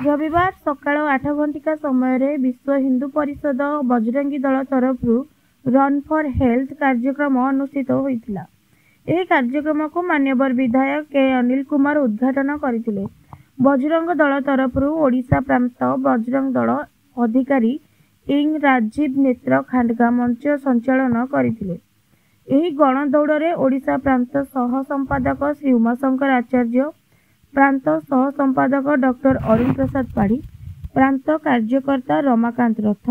रविवार सकाळ 8 घंटिका समय विश्व हिंदू परिषद और बजरंगी दल तरफ रन फॉर हेल्थ कार्यक्रम अनुष्ठित होता। यह कार्यक्रम को मान्यवर विधायक के अनिल कुमार उद्घाटन करथिले। बजरंग दल तरफ ओडिशा प्रांत बजरंग दल अधिकारी इंग राजीव नेत्र खांडगा मंच संचालन करथिले। यही गणदौड़ ओडिशा प्रांत सह संपादक श्री उमाशंकर आचार्य, प्रांत सह संपादक डॉक्टर अरुण प्रसाद पाढ़ी, प्रांत कार्यकर्ता रमाकांत रथ,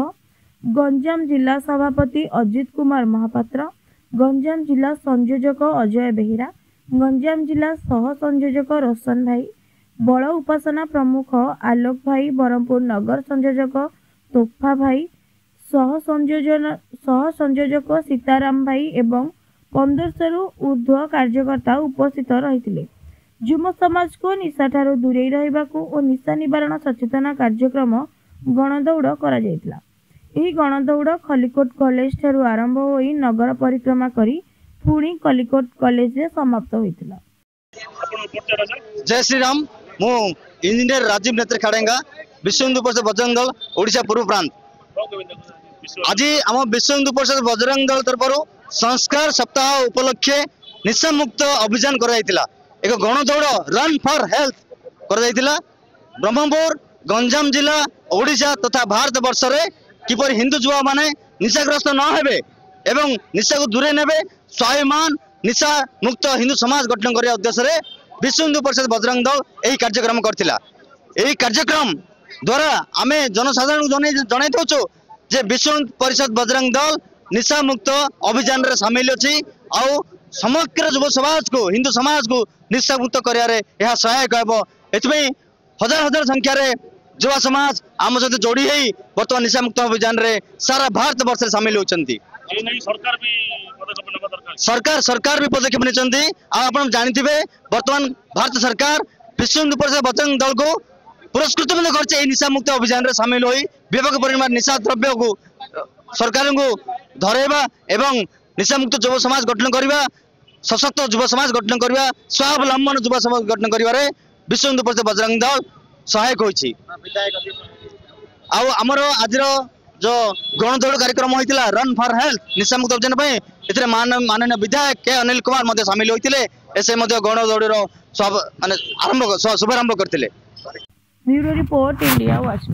गंजाम जिला सभापति अजित कुमार महापात्र, गंजाम जिला संयोजक अजय बेहेरा, गंजाम जिला सह संयोजक रोशन भाई, बड़ उपासना प्रमुख आलोक भाई, बरहमपुर नगर संयोजक तोफा भाई, सह संयोजक सीताराम भाई एवं 1500 रु ऊर्ध्व कार्यकर्ता उपस्थित रही। जुम समाज को निशा ठारू दूरे रहिबाकू और निशा निवारण सचेतना कार्यक्रम गणदौड़ करा जायतिला। एही गणदौड़ खलिकोट कॉलेज ठारू आरंभ होई नगर परिक्रमा करी पुणी खलिकोट कॉलेज रे समाप्त होइतिला। जय श्री राम। मु इंजीनियर राजीव नेत्र खाड़ेंगा, विश्व हिंदू परिषद बजरंग दल ओडिशा पूर्व प्रांत। आज आम विश्व हिंदू परिषद बजरंग दल तरफ संस्कार सप्ताह उपलक्षे निशा मुक्त अभियान कराइतिला। एक गणदौड़ रन फॉर हेल्थ कराइतिला। ब्रह्मपुर गंजाम जिला ओडिशा तथा भारत वर्ष रे किपर हिंदू युवा माने निशाग्रस्त न हेबे एवं निशा को दूरे नेबे, स्वाभिमान निशा मुक्त हिंदू समाज गठन करने उद्देश्य रे विश्व हिंदू परिषद बजरंग दल यही कार्यक्रम करथिला। यही कार्यक्रम द्वारा आमे जनसाधारण जनाई दउछु जे विश्व हिंदू परिषद बजरंग दल निशा मुक्त अभियान रे शामिल अछि आउ समग्र युव समाज को हिंदू समाज को निशा मुक्त करियारे यह सहायक हेबो। एथमे हजार हजार संख्या रे युवा समाज आम सहित जोड़ी होई वर्तमान निशा मुक्त अभियान रे सारा भारत वर्ष रे शामिल होचंती। सरकार भी पदक्षेप नेचंती। आपण जानिथिबे वर्तमान भारत सरकार विश्व हिंदू परिषद बजरंग दल को पुरस्कृत भी करछे। निशा मुक्त अभियान रे शामिल होई व्यापक परिमाण निशा द्रव्य को सरकार को धरेबा एवं निशा मुक्त युव समाज गठन करबा, सशक्त युव समाज गठन करबा, स्वावलंबन युव समाज गठन करिवारे विश्व हिंदू परिषद बजरंग दल सहायक होइछि। आमर आज जो गणदौड़ कार्यक्रम होइतिला रन फॉर हेल्थ निशा मुक्त अभियान पे एथरे माननीय विधायक के अनिल कुमार मध्य शामिल होइतिले। एसे मध्य गणदौड़ सब माने शुभारंभ करथिले। Bureau report India watch.